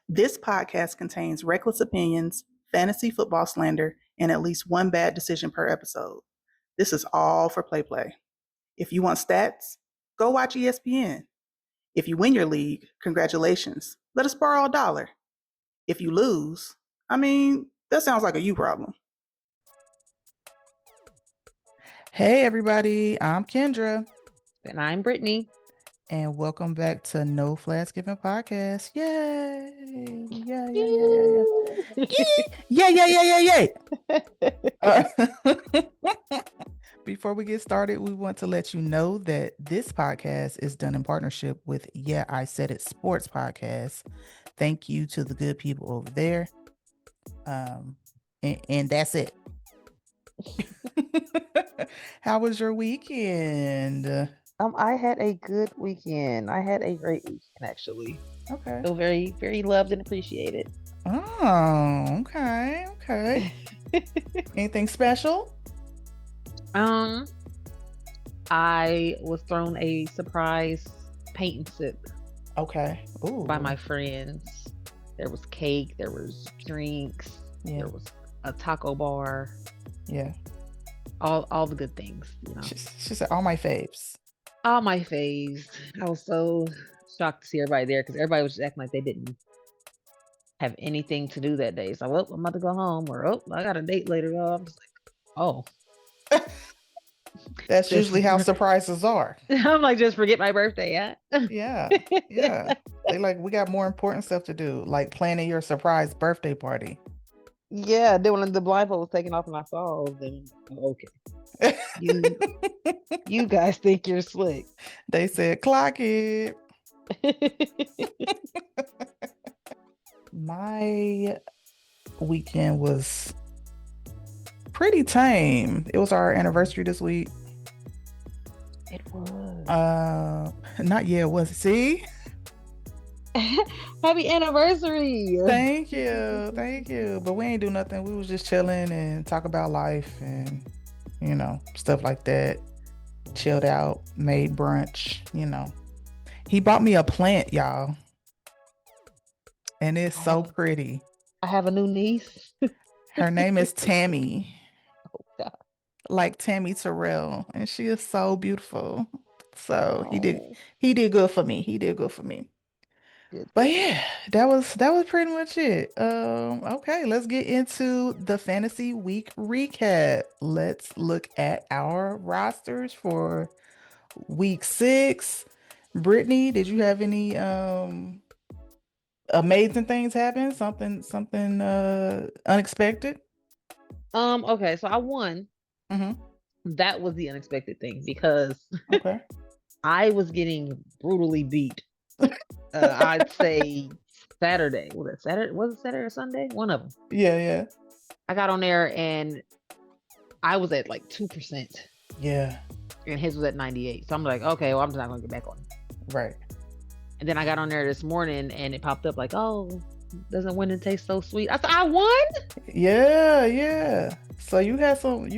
This podcast contains reckless opinions, fantasy football slander, and at least one bad decision per episode. This is all for play. If you want stats, go watch ESPN. If you win your league, congratulations. Let us borrow $1. If you lose, that sounds like a you problem. Hey everybody, I'm Kendra. And I'm Britany. And welcome back to No Flags Given Podcast. Yay! Yay! Before we get started, we want to let you know that this podcast is done in partnership with Yeah, I Said It Sports Podcast. Thank you to the good people over there. And that's it. How was your weekend? I had a good weekend. I had a great weekend, actually. Okay. Feel very, very loved and appreciated. Oh, okay. Anything special? I was thrown a surprise paint and sip. Okay. Ooh. By my friends. There was cake. There was drinks. Yeah. There was a taco bar. Yeah. All the good things. You know. She said all my faves. All my faves. I was so shocked to see everybody there because everybody was just acting like they didn't have anything to do that day. So, I'm about to go home, or I got a date later. I'm just like, oh. That's usually how surprises are. I'm like, just forget my birthday, yeah. They like, we got more important stuff to do, like planning your surprise birthday party. Yeah, then when the blindfold was taken off and I saw, then okay. You guys think you're slick. They said, clock it. My weekend was pretty tame. It was our anniversary this week. It was. Not yet, was it? See? Happy anniversary. Thank you. But we ain't do nothing. We was just chilling and talk about life and, stuff like that. Chilled out, made brunch, He bought me a plant, y'all. And it's so pretty. I have a new niece. Her name is Tammy. Oh, God. Like Tammy Terrell. And she is so beautiful. So he did good for me. Good. But yeah, that was pretty much it. Okay, let's get into the fantasy week recap. Let's look at our rosters for week 6. Britany, did you have any amazing things happen? Something unexpected? Okay, so I won. Mm-hmm. That was the unexpected thing because okay. I was getting brutally beat. I'd say Saturday. Was it Saturday or Sunday? One of them. Yeah. I got on there and I was at like 2%. Yeah. And his was at 98. So I'm like, okay, well, I'm just not gonna get back on. Right. And then I got on there this morning and it popped up like, oh, doesn't winning taste so sweet? I said, I won. Yeah. So you had some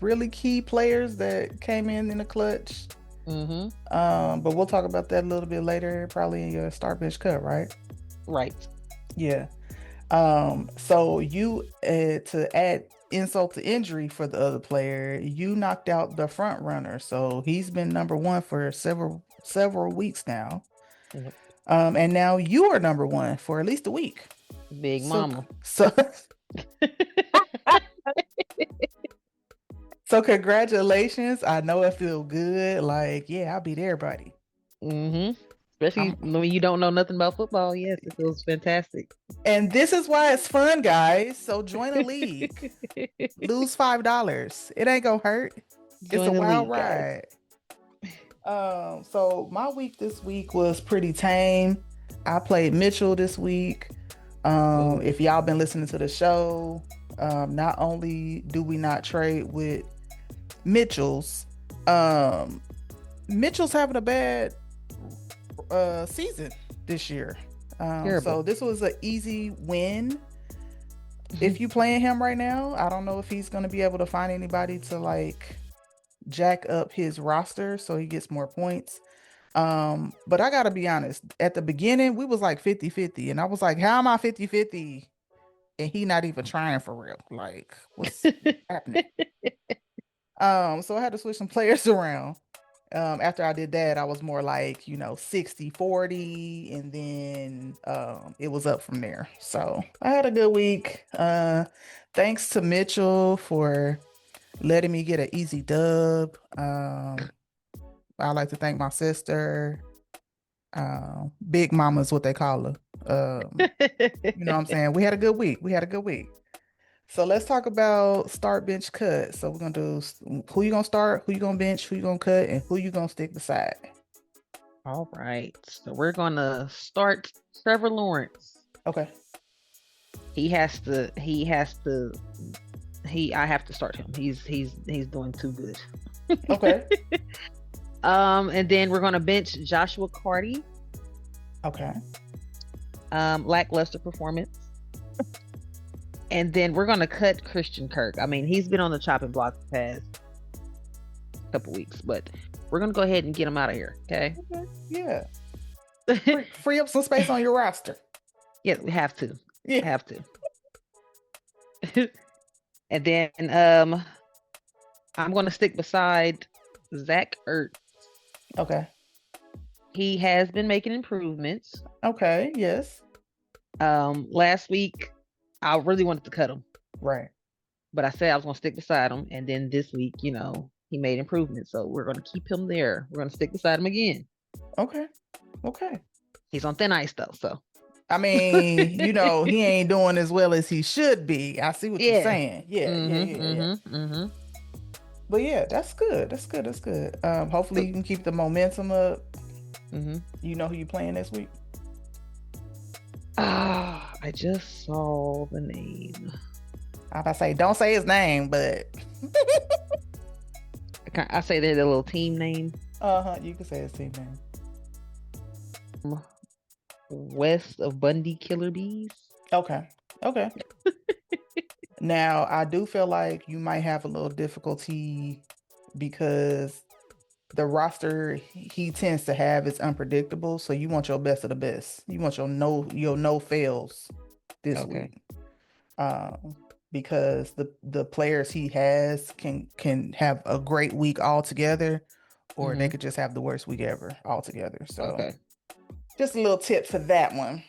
really key players that came in the clutch. Mm-hmm. But we'll talk about that a little bit later, probably in your start bench cut, right? Right. Yeah. So you to add insult to injury for the other player, you knocked out the front runner, so he's been number 1 for several weeks now. Yep. And now you are number 1 for at least a week. Big mama. So congratulations. I know it feels good. Like, yeah, I beat everybody. Mm-hmm. Especially when you don't know nothing about football. Yes, it feels fantastic. And this is why it's fun, guys. So join a league. Lose $5. It ain't gonna hurt. It's a wild ride. So my week this week was pretty tame. I played Mitchell this week. If y'all been listening to the show, not only do we not trade with Mitchell's having a bad season this year. So this was an easy win. If you playing him right now, I don't know if he's going to be able to find anybody to like jack up his roster so he gets more points. But I gotta be honest, at the beginning, we was like 50-50. And I was like, how am I 50-50? And he not even trying for real. Like, what's happening? So I had to switch some players around. After I did that, I was more like, 60-40, and then it was up from there. So I had a good week. Thanks to Mitchell for letting me get an easy dub. I like to thank my sister. Big Mama is what they call her. You know what I'm saying? We had a good week. So let's talk about start, bench, cut. So we're gonna do who you gonna start, who you gonna bench, who you gonna cut, and who you gonna stick beside. All right. So we're gonna start Trevor Lawrence. Okay. I have to start him. He's doing too good. Okay. And then we're gonna bench Joshua Carty. Okay. Lackluster performance. And then we're gonna cut Christian Kirk. I mean, he's been on the chopping block the past couple weeks, but we're gonna go ahead and get him out of here. Okay. Yeah. Free up some space on your roster. Yeah, we have to. Yeah. Have to. And then I'm gonna stick beside Zach Ertz. Okay. He has been making improvements. Okay. Yes. Last week I really wanted to cut him. Right. But I said I was gonna stick beside him, and then this week, he made improvements. So we're gonna keep him there. We're gonna stick beside him again. Okay. He's on thin ice though, so I mean, he ain't doing as well as he should be. I see what you're saying. Yeah. Mm-hmm. But yeah, that's good. Hopefully you can keep the momentum up. Mm-hmm. You know who you playing this week? I just saw the name. I about to say, don't say his name, but I say they're the little team name. You can say his team name. West of Bundy Killer Bees. Okay. Now, I do feel like you might have a little difficulty because the roster he tends to have is unpredictable. So you want your best of the best. You want your no fails this week. Because the players he has can have a great week altogether, or they could just have the worst week ever altogether. So just a little tip for that one.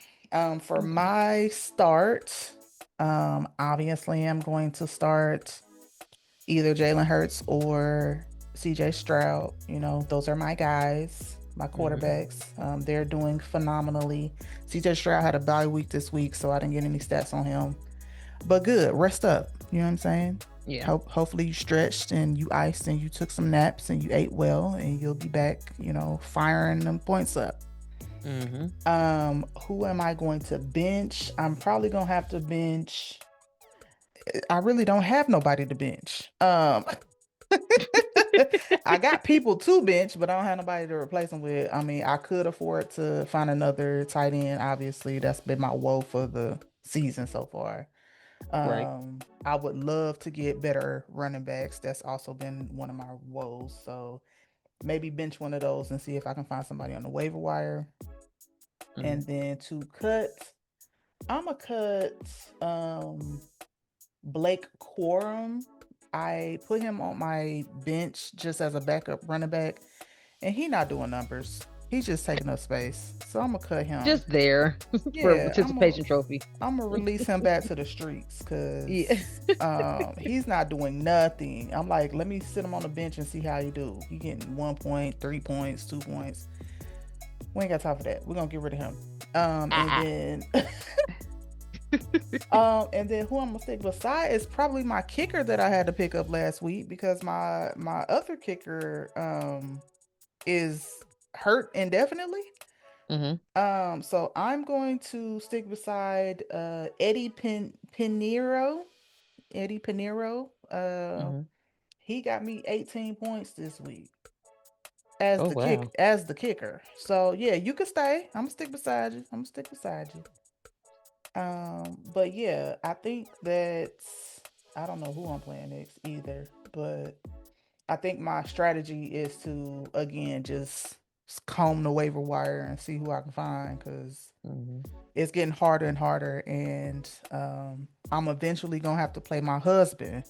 For my start, obviously I'm going to start either Jalen Hurts or CJ Stroud. Those are my guys, my quarterbacks. They're doing phenomenally. CJ Stroud had a bye week this week, so I didn't get any stats on him. But good, rest up. You know what I'm saying? Yeah. Hopefully you stretched and you iced and you took some naps and you ate well, and you'll be back, firing them points up. Who am I going to bench? I'm probably gonna have to bench. I really don't have nobody to bench. I got people to bench, but I don't have nobody to replace them with. I mean, I could afford to find another tight end. Obviously, that's been my woe for the season so far. Right. I would love to get better running backs. That's also been one of my woes. So maybe bench one of those and see if I can find somebody on the waiver wire. And then to cut, I'm gonna cut Blake Corum. I put him on my bench just as a backup running back, and he not doing numbers. He's just taking up space. So I'm gonna cut him. Just there for a participation trophy. I'm gonna release him back to the streets because he's not doing nothing. I'm like, let me sit him on the bench and see how he do. He getting 1 point, 3 points, 2 points. We ain't got time for that. We're gonna get rid of him. And then who I'm gonna stick beside is probably my kicker that I had to pick up last week because my other kicker is hurt indefinitely. So I'm going to stick beside Eddie Pinheiro. He got me 18 points this week as the kicker. So yeah, you can stay. I'm gonna stick beside you. But yeah, I think that I don't know who I'm playing next either, but I think my strategy is to again just comb the waiver wire and see who I can find, because it's getting harder and harder. And I'm eventually gonna have to play my husband,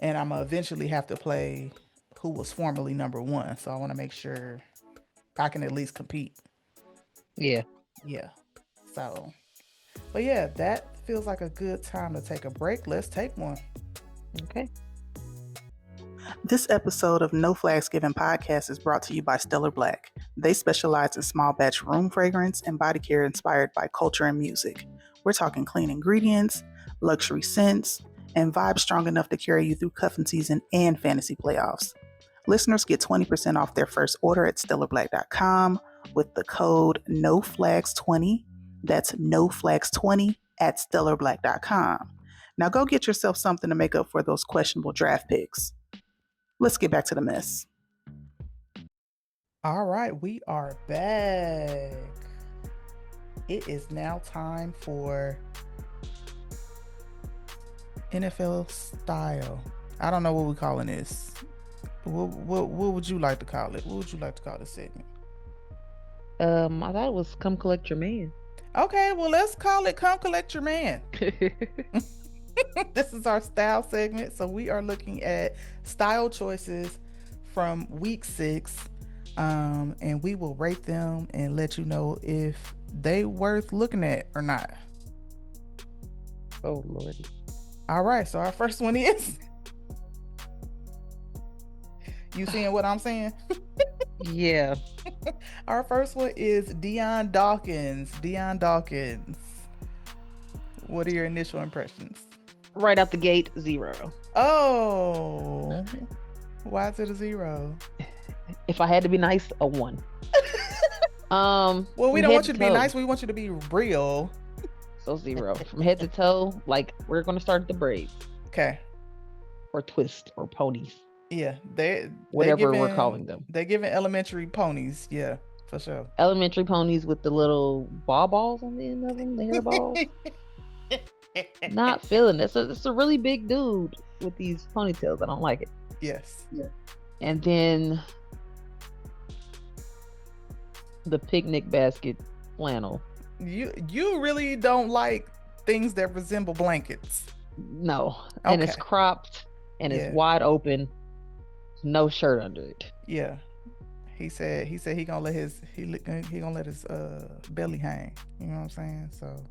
and I'm gonna eventually have to play who was formerly number one. So I want to make sure I can at least compete. Yeah. Yeah. So, but yeah, that feels like a good time to take a break. Let's take one. Okay. This episode of No Flags Given podcast is brought to you by Stellar Black. They specialize in small batch room fragrance and body care inspired by culture and music. We're talking clean ingredients, luxury scents, and vibes strong enough to carry you through cuffing season and fantasy playoffs. Listeners get 20% off their first order at stellarblack.com with the code NOFLAGS20. That's NOFLAGS20 at stellarblack.com. Now go get yourself something to make up for those questionable draft picks. Let's get back to the mess. All right, we are back. It is now time for NFL style. I don't know what we're calling this. What would you like to call it? What would you like to call this segment? I thought it was Come Collect Your Man. Okay, well, let's call it Come Collect Your Man. This is our style segment. So we are looking at style choices from week 6. And we will rate them and let you know if they worth looking at or not. Oh, Lordy. All right, so our first one is... You seeing what I'm saying? Yeah. Our first one is Dion Dawkins. Dion Dawkins. What are your initial impressions? Right out the gate, 0. Oh. Why is it a 0? If I had to be nice, a 1. Well, we don't want you to be nice. We want you to be real. So 0. From head to toe, like, we're going to start at the braids. Okay. Or twist or ponies. Yeah, whatever we're calling them. They're giving elementary ponies, yeah, for sure. Elementary ponies with the little balls on the end of them, the hair balls. Not feeling it. It's a really big dude with these ponytails. I don't like it. Yes. Yeah. And then the picnic basket flannel. You really don't like things that resemble blankets. No. Okay. And it's cropped and it's wide open. No shirt under it. Yeah. He said he gonna let his belly hang. You know what I'm saying? So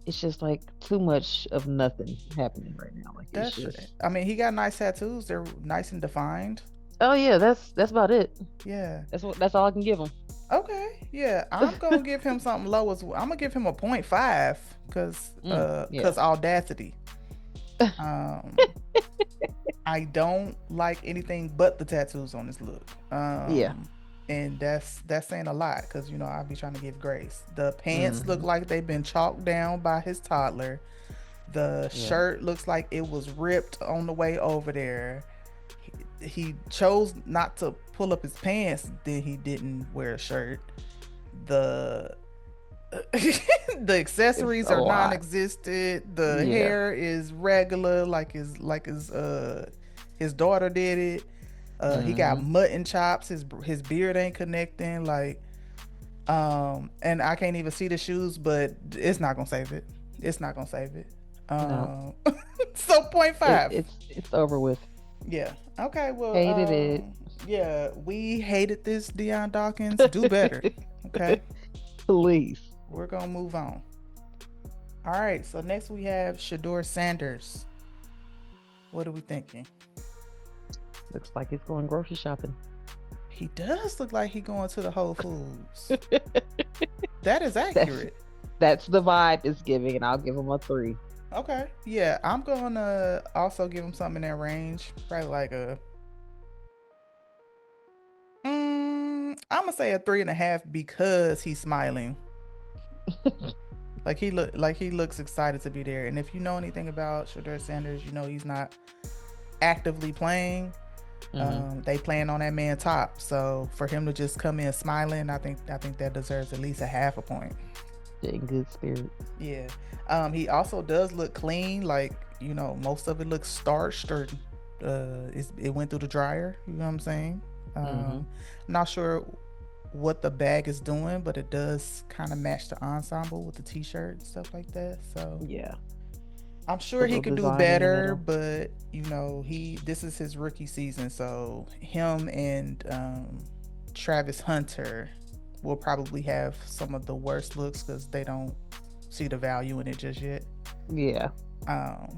it's just like too much of nothing happening right now. Like that's I mean, he got nice tattoos. They're nice and defined. Oh yeah, that's about it. Yeah. That's all I can give him. Okay. Yeah. I'm gonna give him something low as well. I'm gonna give him a 0.5 because audacity. I don't like anything but the tattoos on this look. And that's saying a lot, because I'll be trying to give grace. The pants look like they've been chalked down by his toddler. The shirt looks like it was ripped on the way over there. He chose not to pull up his pants, then he didn't wear a shirt. The accessories are non-existent. The hair is regular, like his daughter did it. He got mutton chops. His beard ain't connecting. And I can't even see the shoes, but it's not gonna save it. It's not gonna save it. No. So 0.5. It's over with. Yeah. Okay. Well. Hated it. Yeah, we hated this, Dion Dawkins. Do better. Okay. Please. We're gonna move on. All right, so next we have Shedeur Sanders. What are we thinking? Looks like he's going grocery shopping. He does look like he's going to the Whole Foods. That is accurate. That's the vibe it's giving, and I'll give him a 3. Okay, yeah, I'm gonna also give him something in that range, probably like a. I'm gonna say a 3.5 because he's smiling. he looks excited to be there. And if you know anything about Shedeur Sanders, he's not actively playing. They playing on that man top. So for him to just come in smiling, I think that deserves at least a 0.5 point. In good spirits. Yeah. He also does look clean. Most of it looks starched or it went through the dryer. You know what I'm saying? I'm not sure what the bag is doing, but it does kind of match the ensemble with the t-shirt and stuff like that. So Yeah. I'm sure The he little could do design in the better, middle. but this is his rookie season, so him and Travis Hunter will probably have some of the worst looks because they don't see the value in it just yet. Yeah.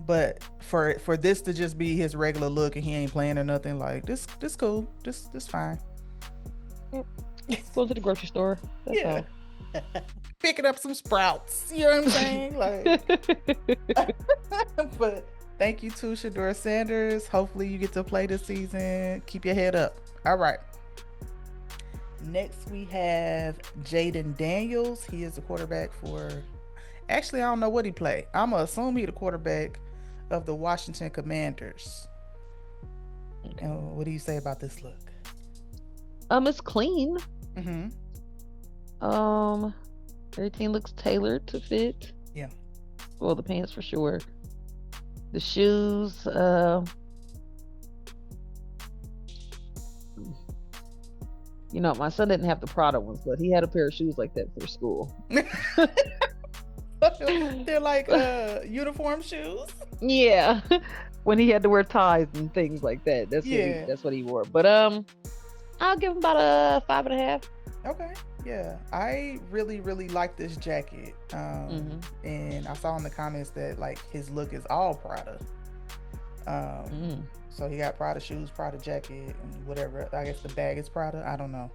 But for this to just be his regular look and he ain't playing or nothing, like this cool, this fine. Yep. Go to the grocery store. That's Yeah. all. Picking up some sprouts. You know what I'm saying? Like, but thank you to Shedeur Sanders. Hopefully you get to play this season. Keep your head up. All right. Next we have Jaden Daniels. He is the quarterback for. Actually, I don't know what he played. I'm gonna assume he's the quarterback of the Washington Commanders. Okay. And what do you say about this look? It's clean. Mm-hmm. Everything looks tailored to fit. Yeah. Well, the pants for sure. The shoes, my son didn't have the Prada ones, but he had a pair of shoes like that for school. They're like uniform shoes. Yeah. When he had to wear ties and things like that. That's what he wore. But I'll give him about a 5.5. Okay. Yeah. I really, really like this jacket. And I saw in the comments that like his look is all Prada. So he got Prada shoes, Prada jacket, and whatever. I guess the bag is Prada. I don't know.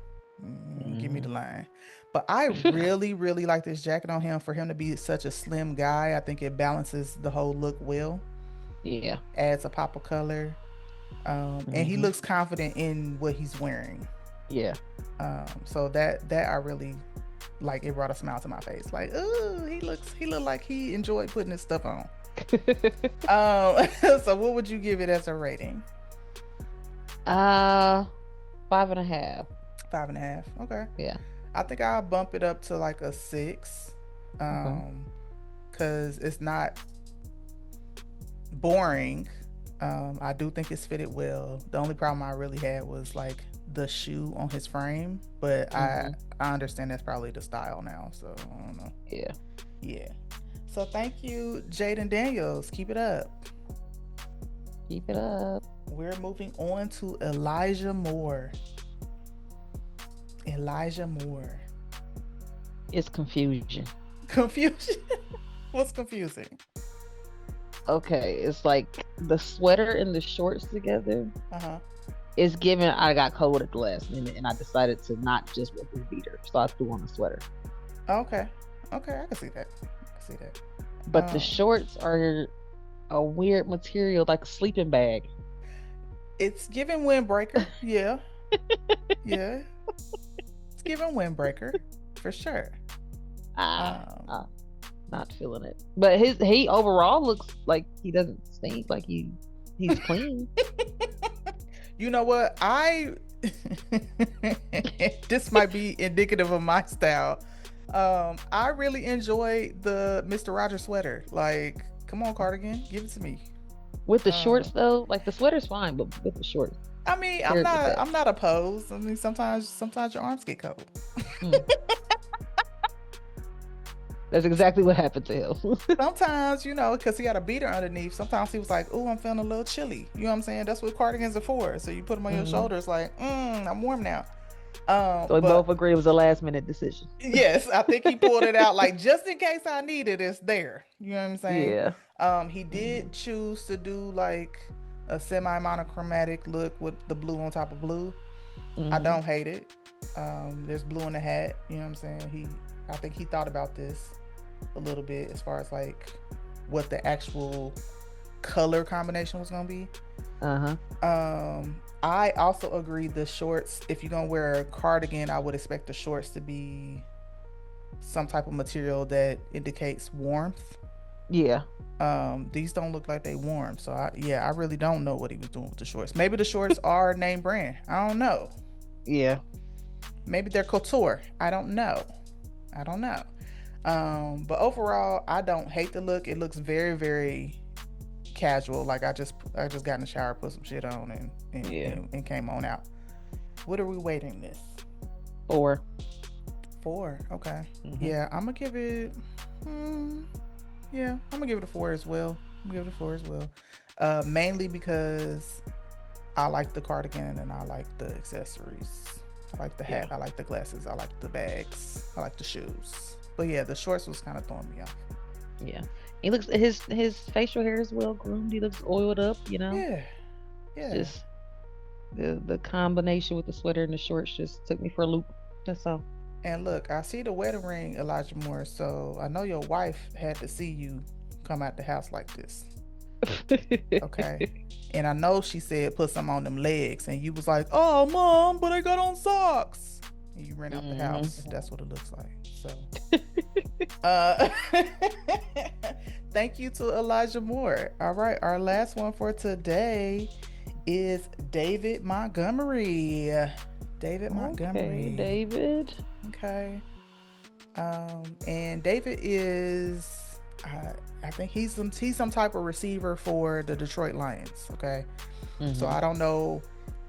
Give me the line. But I really, really like this jacket on him. For him to be such a slim guy, I think it balances the whole look well. Yeah. Adds a pop of color. And he looks confident in what he's wearing. Yeah. So that I really like. It brought a smile to my face. Like, ooh, he looked like he enjoyed putting his stuff on. So what would you give it as a rating? 5.5. 5.5. Okay. Yeah. I think I'll bump it up to like a 6. Cause it's not boring. I do think it's fitted well. The only problem I really had was like the shoe on his frame, but I understand that's probably the style now, so I don't know. Yeah. So thank you, Jaden Daniels. Keep it up. We're moving on to Elijah Moore. It's confusion. What's confusing? Okay, it's like the sweater and the shorts together. It's given I got cold at the last minute and I decided to not just wear the beater, so I threw on a sweater. Okay, I can see that. But the shorts are a weird material, like a sleeping bag. It's giving windbreaker. Yeah. It's giving windbreaker for sure. Not feeling it. But he overall looks like he doesn't stink. Like he's clean. You know what? This might be indicative of my style. I really enjoy the Mr. Rogers sweater. Like, come on, cardigan, give it to me. With the shorts though, like the sweater's fine, but with the shorts. I mean, I'm not opposed. I mean, sometimes your arms get cold. That's exactly what happened to him. Sometimes, because he had a beater underneath, sometimes he was like, "Ooh, I'm feeling a little chilly." You know what I'm saying? That's what cardigans are for. So you put them on your shoulders like, I'm warm now. So we both agree it was a last minute decision. Yes, I think he pulled it out like just in case I need it, it's there. You know what I'm saying? Yeah. He did choose to do like a semi-monochromatic look with the blue on top of blue. I don't hate it. There's blue in the hat. You know what I'm saying? I think he thought about this a little bit as far as like what the actual color combination was gonna be. I also agree the shorts, if you're gonna wear a cardigan, I would expect the shorts to be some type of material that indicates warmth. Yeah. These don't look like they warm, so I really don't know what he was doing with the shorts. Maybe the shorts are name brand. I don't know. Yeah. Maybe they're couture. I don't know. But overall, I don't hate the look. It looks very, very casual. Like I just got in the shower, put some shit on, and came on out. What are we waiting this? 4. 4. Okay. Mm-hmm. Yeah, I'm gonna give it. Yeah, I'm gonna give it a 4 as well. Mainly because I like the cardigan and I like the accessories. I like the hat. Yeah. I like the glasses. I like the bags. I like the shoes. But yeah, the shorts was kind of throwing me off. Yeah. He looks his facial hair is well groomed. He looks oiled up, Yeah. Yeah. Just the combination with the sweater and the shorts just took me for a loop. That's all. And look, I see the wedding ring, Elijah Moore. So I know your wife had to see you come out the house like this. Okay. And I know she said put some on them legs, and you was like, "Oh, mom, but I got on socks." And you ran out the house. That's what it looks like. So, thank you to Elijah Moore. All right, our last one for today is David Montgomery. Okay, David. Okay. And David is, I think he's some type of receiver for the Detroit Lions. Okay. Mm-hmm. So I don't know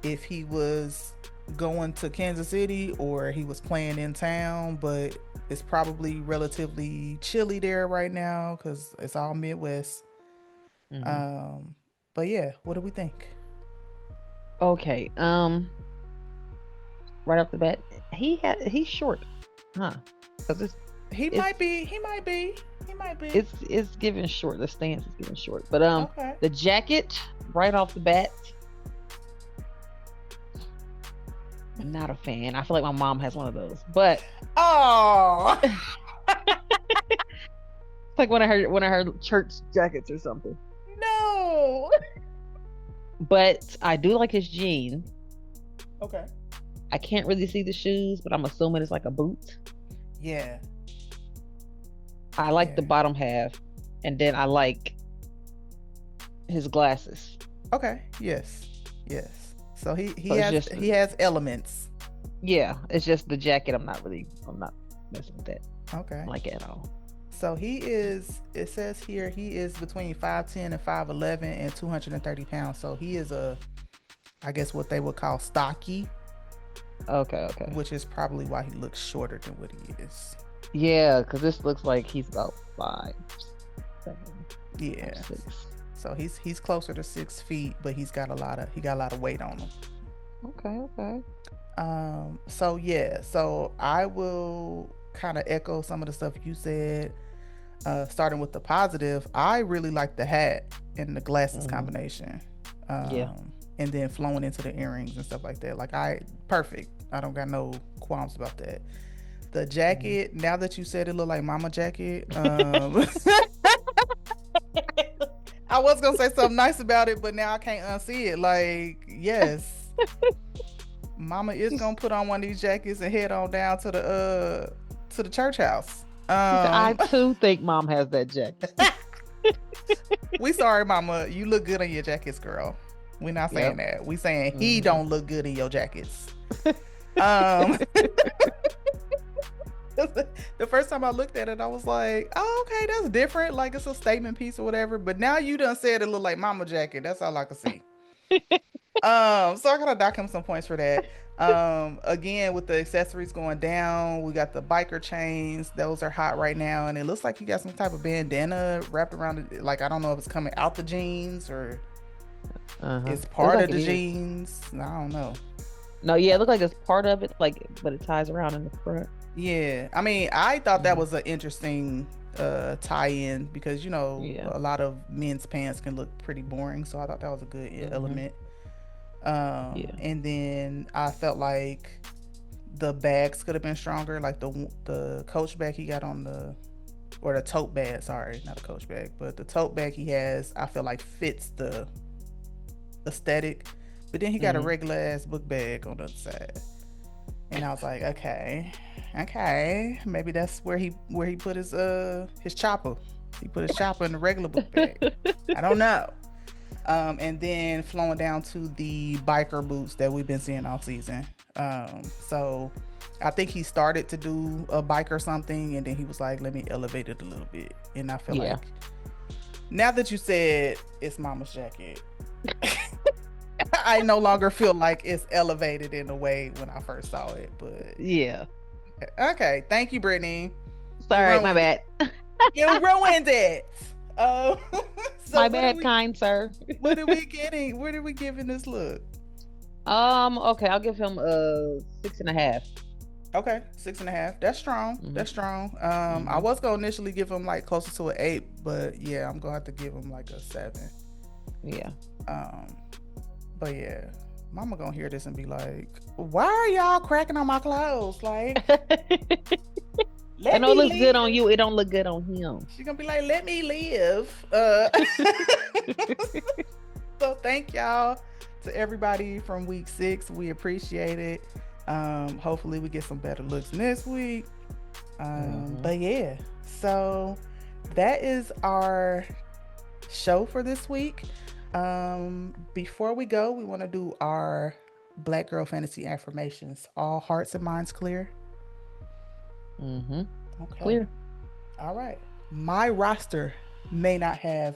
if he was going to Kansas City or he was playing in town, but it's probably relatively chilly there right now because it's all Midwest. Mm-hmm. But yeah, what do we think? Okay. Right off the bat, he's short, huh? Because he might be. It's giving short. The stance is giving short, but okay. The jacket right off the bat, not a fan. I feel like my mom has one of those, but it's like one of her church jackets or something. No, but I do like his jeans. Okay. I can't really see the shoes, but I'm assuming it's like a boot. Yeah. I like the bottom half, and then I like his glasses. Okay. Yes. So he has elements. Yeah, it's just the jacket. I'm not messing with that. Okay. Like at all. So it says here he is between 5'10" and 5'11" and 230 pounds. So he is I guess what they would call stocky. Okay. Which is probably why he looks shorter than what he is. Yeah, because this looks like he's about 5'7". Yeah. 6. So he's closer to 6 feet, but he got a lot of weight on him. Okay. So I will kind of echo some of the stuff you said. Starting with the positive, I really like the hat and the glasses combination. And then flowing into the earrings and stuff like that. Like perfect. I don't got no qualms about that. The jacket, now that you said it looked like mama jacket, I was gonna say something nice about it, but now I can't unsee it. Like, yes, mama is gonna put on one of these jackets and head on down to the church house. I too think mom has that jacket. We sorry, mama. You look good in your jackets, girl. We're not saying that. We saying he don't look good in your jackets. The first time I looked at it, I was like, oh, okay, that's different. Like it's a statement piece or whatever. But now you done said it look like mama jacket. That's all I can see. So I gotta dock him some points for that. Again, with the accessories going down, we got the biker chains. Those are hot right now. And it looks like you got some type of bandana wrapped around it. Like, I don't know if it's coming out the jeans or it's part of the jeans. I don't know. No, yeah, it looks like it's part of it, like, but it ties around in the front. Yeah, I mean, I thought that was an interesting tie-in because a lot of men's pants can look pretty boring, so I thought that was a good element. And then I felt like the bags could have been stronger, like the coach bag he got on the tote bag. Sorry, not a coach bag, but the tote bag he has, I feel like fits the aesthetic. But then he got a regular ass book bag on the other side. And I was like, okay, maybe that's where he put his chopper. He put his chopper in the regular book bag. I don't know. And then flowing down to the biker boots that we've been seeing all season. So I think he started to do a bike or something, and then he was like, let me elevate it a little bit. And I feel like now that you said it's mama's jacket, I no longer feel like it's elevated in a way when I first saw it. But Yeah. okay, thank you, Brittany. Sorry, my bad. You ruined it. Uh, so my bad, kind sir. What are we getting? What are we giving this look? Okay, I'll give him a 6.5. Okay, 6.5. That's strong. Mhm. That's strong. I was gonna initially give him like closer to an 8, but yeah, I'm gonna have to give him like a 7. Yeah. But yeah, Mama gonna hear this and be like, "Why are y'all cracking on my clothes?" Like, I know it looks good on you. It don't look good on him. She's gonna be like, "Let me live." So thank y'all to everybody from week 6. We appreciate it. Hopefully we get some better looks next week. But yeah, so that is our show for this week. Before we go, we want to do our Black Girl Fantasy affirmations. All hearts and minds clear? Okay. Clear. All right. My roster may not have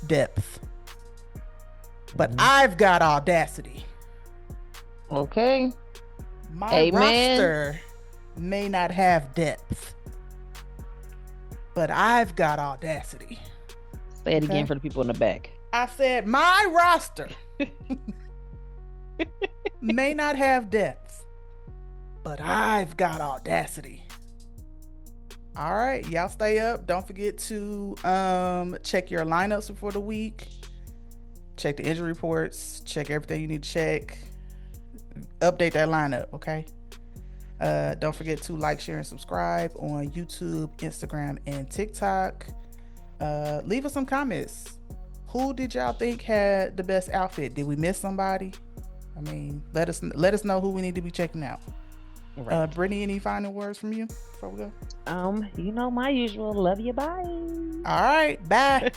depth, but I've got audacity. Okay. My roster may not have depth, but I've got audacity. Say it again for the people in the back. I said my roster may not have depth, but I've got audacity. All right, y'all stay up. Don't forget to check your lineups before the week. Check the injury reports. Check everything you need to check. Update that lineup, okay? Don't forget to like, share, and subscribe on YouTube, Instagram, and TikTok. Leave us some comments. Who did y'all think had the best outfit? Did we miss somebody? I mean, let us know who we need to be checking out. Right. Brittany, any final words from you before we go? You know my usual. Love you. Bye. All right. Bye.